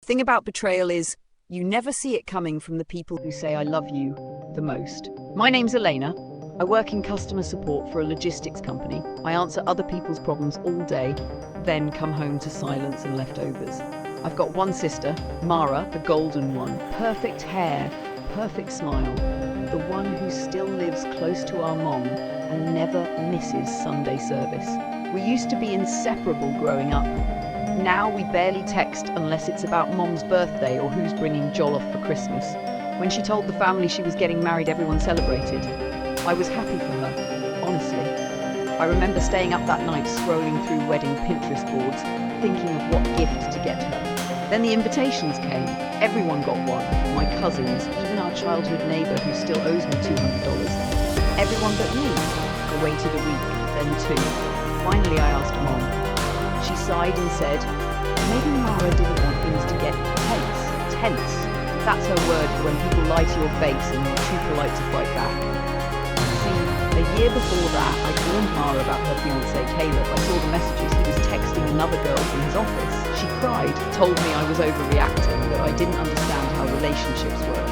Thing about betrayal is you never see it coming from the people who say I love you the most. My name's Elena. I work in customer support for a logistics company. I answer other people's problems all day, then come home to silence and leftovers. I've got one sister, Mara, the golden one. Perfect hair, perfect smile. The one who still lives close to our mom and never misses Sunday service. We used to be inseparable growing up. Now we barely text unless it's about Mom's birthday or who's bringing jollof for Christmas. When she told the family she was getting married, everyone celebrated. I was happy for her, honestly. I remember staying up that night scrolling through wedding Pinterest boards, thinking of what gift to get her. Then the invitations came. Everyone got one. My cousins, even our childhood neighbour who still owes me $200. Everyone but me. I waited a week, then two. Finally I asked Mom. She sighed and said, maybe Mara didn't want things to get tense. Tense. That's her word for when people lie to your face and you're too polite to fight back. See, a year before that, I warned Mara about her fiancé Caleb. I saw the messages. He was texting another girl from his office. She cried, told me I was overreacting, that I didn't understand how relationships work.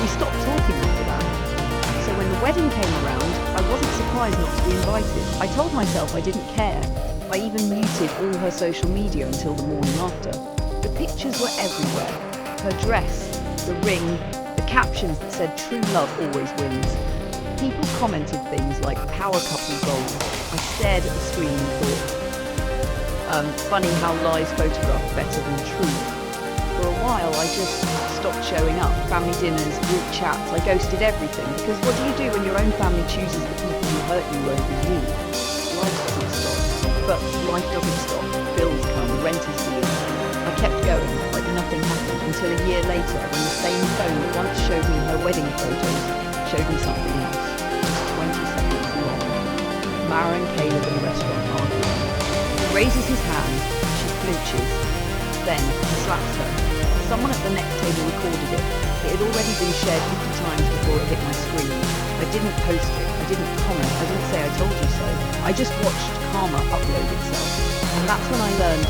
We stopped talking after that. So when the wedding came around, I wasn't surprised not to be invited. I told myself I didn't care. I even muted all her social media until the morning after. The pictures were everywhere. Her dress, the ring, the captions that said true love always wins. People commented things like power couple goals. I stared at the screen and thought, funny how lies photograph better than truth. For a while I just stopped showing up. Family dinners, group chats, I ghosted everything. Because what do you do when your own family chooses the people who hurt you over you? Life doesn't stop. But life doesn't stop. Bills come, rent is due. I kept going, like nothing happened, until a year later, when the same phone that once showed me her wedding photos showed me something else. Just 20 seconds long. Mara and Caleb in a restaurant arguing. He raises his hand, she flinches. Then he slaps her. Someone at the next table recorded it. It had already been shared 50 times before it hit my screen. I didn't post it, I didn't comment, I didn't say I told you so. I just watched karma upload itself. And that's when I learned,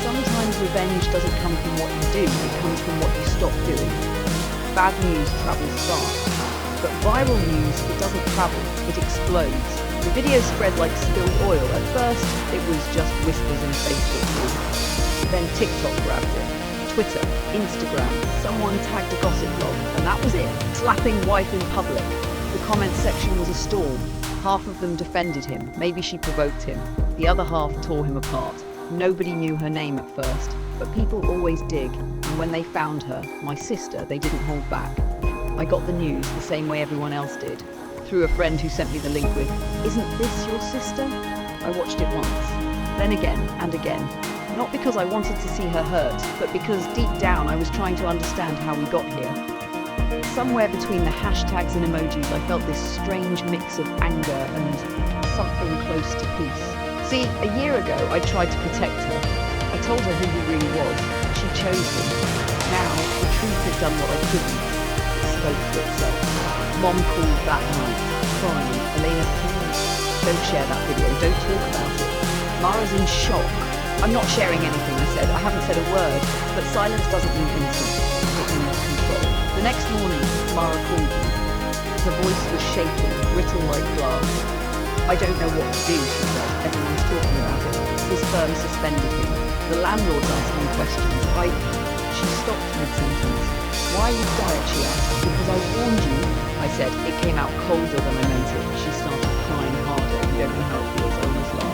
sometimes revenge doesn't come from what you do, it comes from what you stop doing. Bad news travels fast. But viral news, it doesn't travel, it explodes. The video spread like spilled oil. At first, it was just whispers in Facebook groups. Then TikTok grabbed it. Twitter, Instagram, someone tagged a gossip blog, and that was it. Slapping wife in public. The comments section was a storm. Half of them defended him, maybe she provoked him. The other half tore him apart. Nobody knew her name at first, but people always dig, and when they found her, my sister, they didn't hold back. I got the news the same way everyone else did, through a friend who sent me the link with, "Isn't this your sister?" I watched it once, then again and again. Not because I wanted to see her hurt, but because deep down I was trying to understand how we got here. Somewhere between the hashtags and emojis I felt this strange mix of anger and something close to peace. See, a year ago I tried to protect her. I told her who he really was. She chose him. Now, the truth had done what I couldn't. It spoke for itself. Mom called that night, crying, "Elena, please, don't share that video, don't talk about it." Mara's in shock. "I'm not sharing anything," I said. "I haven't said a word." But silence doesn't mean innocence. It means control. The next morning, Mara called me. Her voice was shaking, brittle like glass. "I don't know what to do," she said. "Everyone's talking about it. His firm suspended him. The landlord's asking questions. She stopped mid-sentence. "Why are you quiet?" she asked. "Because I warned you." I said. It came out colder than I meant it. She started crying harder. "You don't know how it feels." I almost laughed.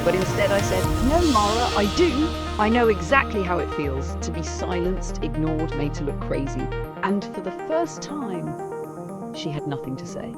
But instead I said, "No, Mara, I do. I know exactly how it feels to be silenced, ignored, made to look crazy." And for the first time, she had nothing to say.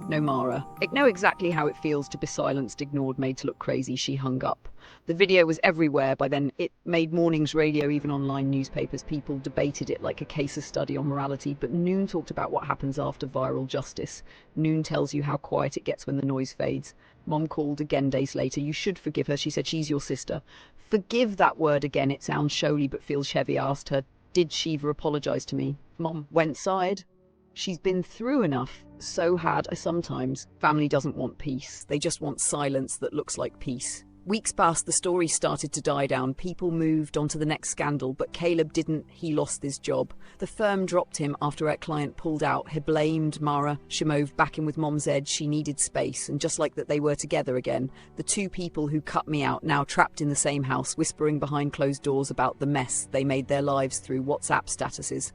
"No, Mara, I know exactly how it feels to be silenced, ignored, made to look crazy." She hung up. The video was everywhere by then. It made mornings radio, even online newspapers. People debated it like a case study on morality. But Noon talked about what happens after viral justice. Noon tells you how quiet it gets when the noise fades. Mom called again days later. "You should forgive her." She said, "She's your sister." Forgive, that word again. It sounds showy but feels heavy. I asked her, "Did she ever apologize to me?" Mom went side. She's been through enough. So had I sometimes. Family doesn't want peace. They just want silence that looks like peace. Weeks passed, the story started to die down. People moved on to the next scandal, but Caleb didn't. He lost his job. The firm dropped him after our client pulled out. He blamed Mara. She moved back in with Mom's Ed. She needed space, and just like that, they were together again. The two people who cut me out, now trapped in the same house, whispering behind closed doors about the mess they made their lives through WhatsApp statuses.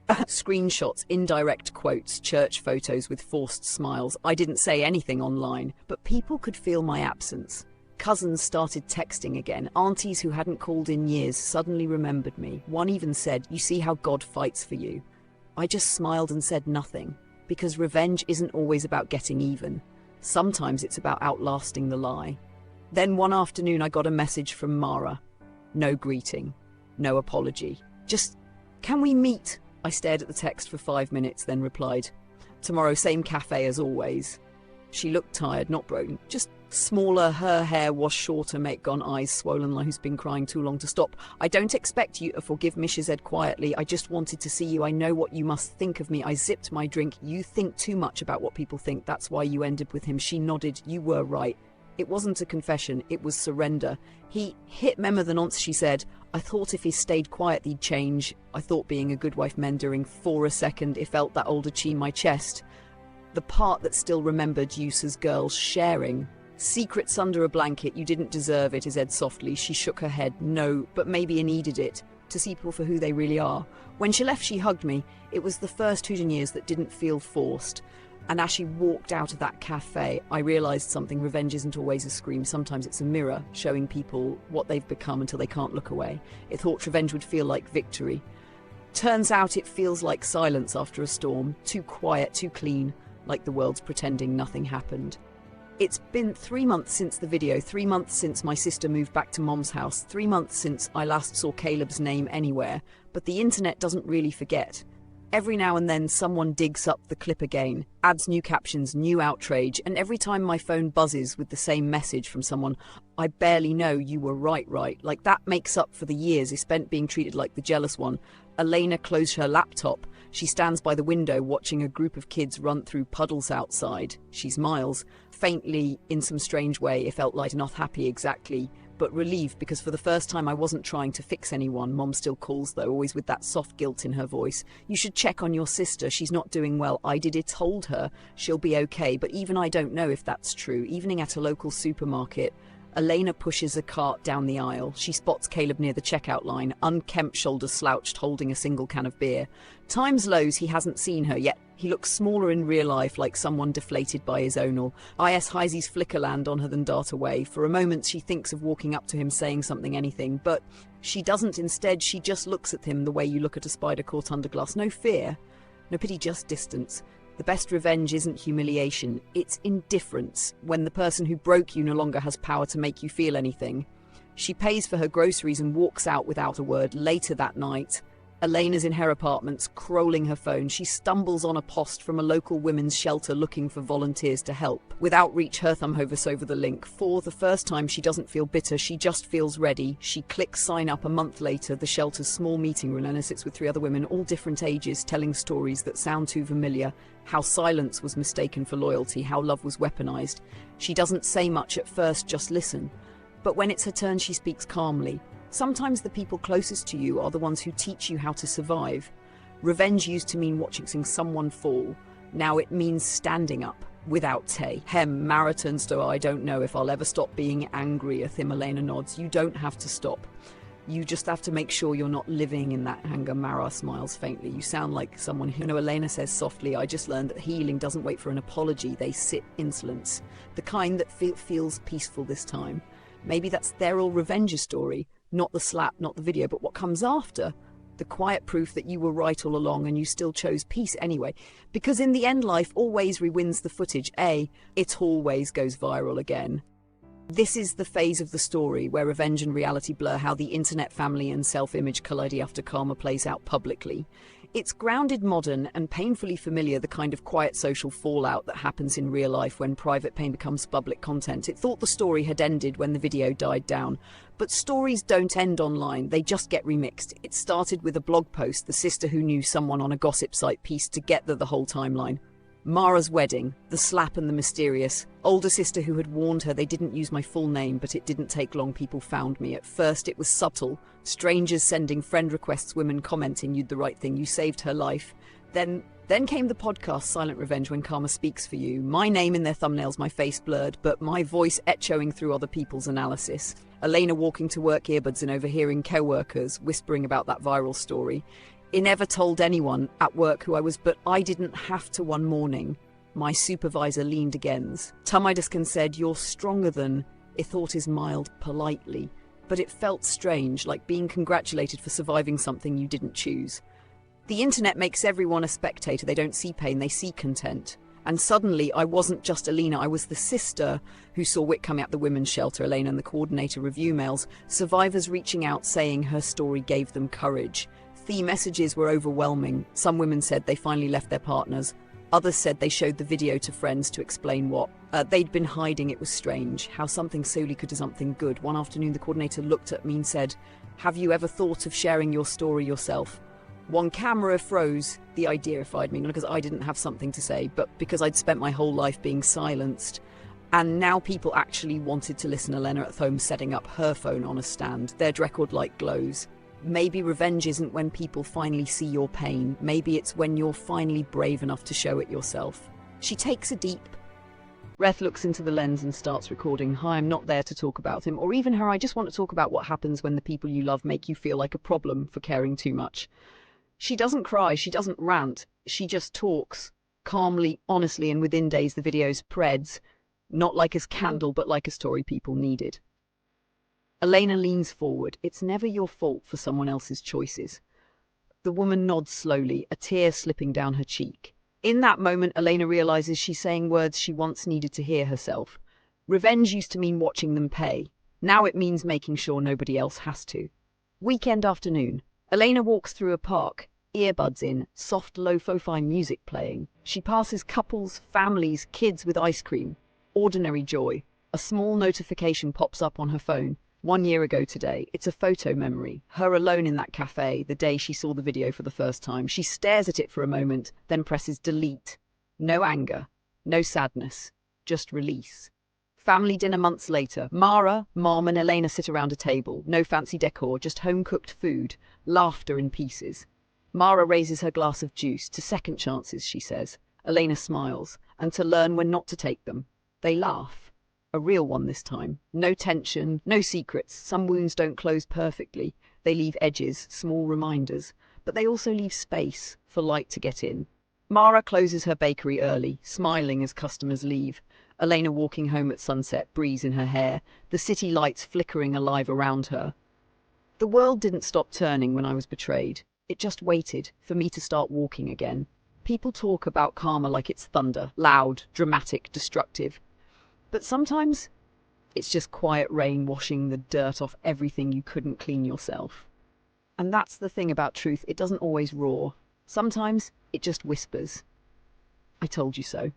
Screenshots, indirect quotes, church photos with forced smiles. I didn't say anything online, but people could feel my absence. Cousins started texting again. Aunties who hadn't called in years suddenly remembered me. One even said, "You see how God fights for you." I just smiled and said nothing, because revenge isn't always about getting even. Sometimes it's about outlasting the lie. Then one afternoon I got a message from Mara. No greeting, no apology. Just, "Can we meet?" I stared at the text for 5 minutes, then replied, "Tomorrow, same cafe as always." She looked tired, not broken, just smaller. Her hair was shorter, make-gone eyes swollen like who's been crying too long to stop. "I don't expect you to forgive me," she said quietly. "I just wanted to see you. I know what you must think of me." I zipped my drink. "You think too much about what people think. That's why you ended with him." She nodded. "You were right. It wasn't a confession, it was surrender. He hit Memmer the nonce," she said. "I thought if he stayed quiet he'd change. I thought being a good wife mendering. For a second it felt that old itchy in my chest. The part that still remembered use as girls sharing. Secrets under a blanket, you didn't deserve it," he said softly. She shook her head. "No, but maybe I needed it, to see people for who they really are." When she left, she hugged me. It was the first hoot in years that didn't feel forced. And as she walked out of that cafe, I realised something. Revenge isn't always a scream. Sometimes it's a mirror, showing people what they've become until they can't look away. It thought revenge would feel like victory. Turns out it feels like silence after a storm. Too quiet, too clean, like the world's pretending nothing happened. It's been 3 months since the video, 3 months since my sister moved back to Mom's house, 3 months since I last saw Caleb's name anywhere, but the internet doesn't really forget. Every now and then someone digs up the clip again, adds new captions, new outrage, and every time my phone buzzes with the same message from someone, "I barely know you were right, like that makes up for the years he spent being treated like the jealous one." Elena closed her laptop. She stands by the window watching a group of kids run through puddles outside. She smiles. Faintly, in some strange way, it felt like not happy exactly, but relieved, because for the first time I wasn't trying to fix anyone. Mom still calls though, always with that soft guilt in her voice. "You should check on your sister. She's not doing well." I did it, told her she'll be okay, but even I don't know if that's true. Evening at a local supermarket. Elena pushes a cart down the aisle. She spots Caleb near the checkout line, unkempt, shoulders slouched, holding a single can of beer. Times lows, he hasn't seen her yet. He looks smaller in real life, like someone deflated by his ownal. IS Heise's flicker land on her, then dart away. For a moment she thinks of walking up to him, saying something, anything, but she doesn't. Instead, she just looks at him the way you look at a spider caught under glass. No fear, no pity, just distance. The best revenge isn't humiliation, it's indifference, when the person who broke you no longer has power to make you feel anything. She pays for her groceries and walks out without a word. Later that night, Elena's in her apartment, scrolling her phone. She stumbles on a post from a local women's shelter looking for volunteers to help. Without reach, her thumb hovers over the link. For the first time, she doesn't feel bitter, she just feels ready. She clicks sign up. A month later, the shelter's small meeting room. Elena sits with 3 other women, all different ages, telling stories that sound too familiar. How silence was mistaken for loyalty, how love was weaponized. She doesn't say much at first, just listen. But when it's her turn, she speaks calmly. Sometimes the people closest to you are the ones who teach you how to survive. Revenge used to mean watching someone fall. Now it means standing up, without tay. Mara turns to her. "I don't know if I'll ever stop being angry." Elena nods. "You don't have to stop. You just have to make sure you're not living in that anger." Mara smiles faintly. "You sound like someone who..." "No," Elena says softly. "I just learned that healing doesn't wait for an apology. They sit insolence. The kind that feels peaceful this time. Maybe that's their all RevengeStory. Not the slap, not the video, but what comes after. The quiet proof that you were right all along and you still chose peace anyway. Because in the end, life always rewinds the footage. It always goes viral again. This is the phase of the story where revenge and reality blur, how the internet, family and self-image collide after karma plays out publicly. It's grounded, modern and painfully familiar, the kind of quiet social fallout that happens in real life when private pain becomes public content. It thought the story had ended when the video died down. But stories don't end online, they just get remixed. It started with a blog post the sister who knew someone on a gossip site pieced together the whole timeline. Mara's wedding, the slap and the mysterious. Older sister who had warned her they didn't use my full name, but it didn't take long, people found me. At first it was subtle. Strangers sending friend requests, women commenting, "You'd the right thing, you saved her life." Then came the podcast Silent Revenge, When Karma Speaks for You. My name in their thumbnails, my face blurred, but my voice echoing through other people's analysis. Elena walking to work, earbuds in, overhearing co-workers whispering about that viral story. It never told anyone at work who I was, but I didn't have to. One morning, my supervisor leaned against Tumidus and said, "You're stronger than," I thought is mild politely, but it felt strange, like being congratulated for surviving something you didn't choose. The internet makes everyone a spectator. They don't see pain, they see content. And suddenly I wasn't just Elena, I was the sister who saw Wick coming out the women's shelter, Elena and the coordinator review mails, survivors reaching out saying her story gave them courage. The messages were overwhelming. Some women said they finally left their partners. Others said they showed the video to friends to explain what they'd been hiding. It was strange how something solely could do something good. One afternoon the coordinator looked at me and said, "Have you ever thought of sharing your story yourself?" One camera froze. The idea defied me, not because I didn't have something to say, but because I'd spent my whole life being silenced. And now people actually wanted to listen. Elena at home setting up her phone on a stand. Their record light glows. Maybe revenge isn't when people finally see your pain. Maybe it's when you're finally brave enough to show it yourself. She takes a deep breath, looks into the lens and starts recording. Hi, I'm not there to talk about him or even her. I just want to talk about what happens when the people you love make you feel like a problem for caring too much. She doesn't cry, she doesn't rant, she just talks, calmly, honestly, and within days the video spreads, not like a scandal, but like a story people needed. Elena leans forward. It's never your fault for someone else's choices. The woman nods slowly, a tear slipping down her cheek. In that moment, Elena realizes she's saying words she once needed to hear herself. Revenge used to mean watching them pay. Now it means making sure nobody else has to. Weekend afternoon. Elena walks through a park, earbuds in, soft lo-fi music playing. She passes couples, families, kids with ice cream. Ordinary joy. A small notification pops up on her phone. 1 year ago today. It's a photo memory. Her alone in that cafe, the day she saw the video for the first time. She stares at it for a moment, then presses delete. No anger, no sadness, just release. Family dinner months later. Mara, Mom and Elena sit around a table. No fancy decor, just home-cooked food. Laughter in pieces. Mara raises her glass of juice. To second chances, she says. Elena smiles. And to learn when not to take them. They laugh. A real one this time. No tension, no secrets. Some wounds don't close perfectly. They leave edges, small reminders. But they also leave space for light to get in. Mara closes her bakery early, smiling as customers leave. Elena walking home at sunset, breeze in her hair, the city lights flickering alive around her. The world didn't stop turning when I was betrayed. It just waited for me to start walking again. People talk about karma like it's thunder, loud, dramatic, destructive. But sometimes it's just quiet rain washing the dirt off everything you couldn't clean yourself. And that's the thing about truth, it doesn't always roar. Sometimes it just whispers. I told you so.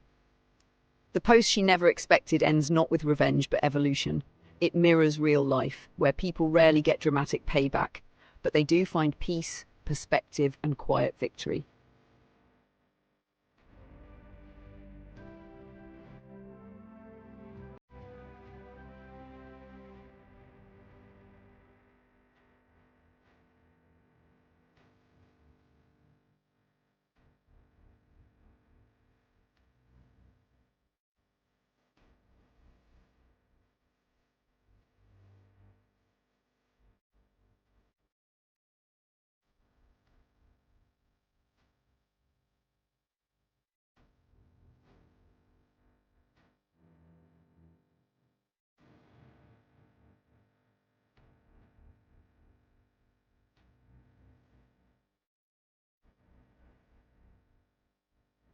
The post she never expected ends not with revenge but evolution. It mirrors real life, where people rarely get dramatic payback, but they do find peace, perspective, and quiet victory.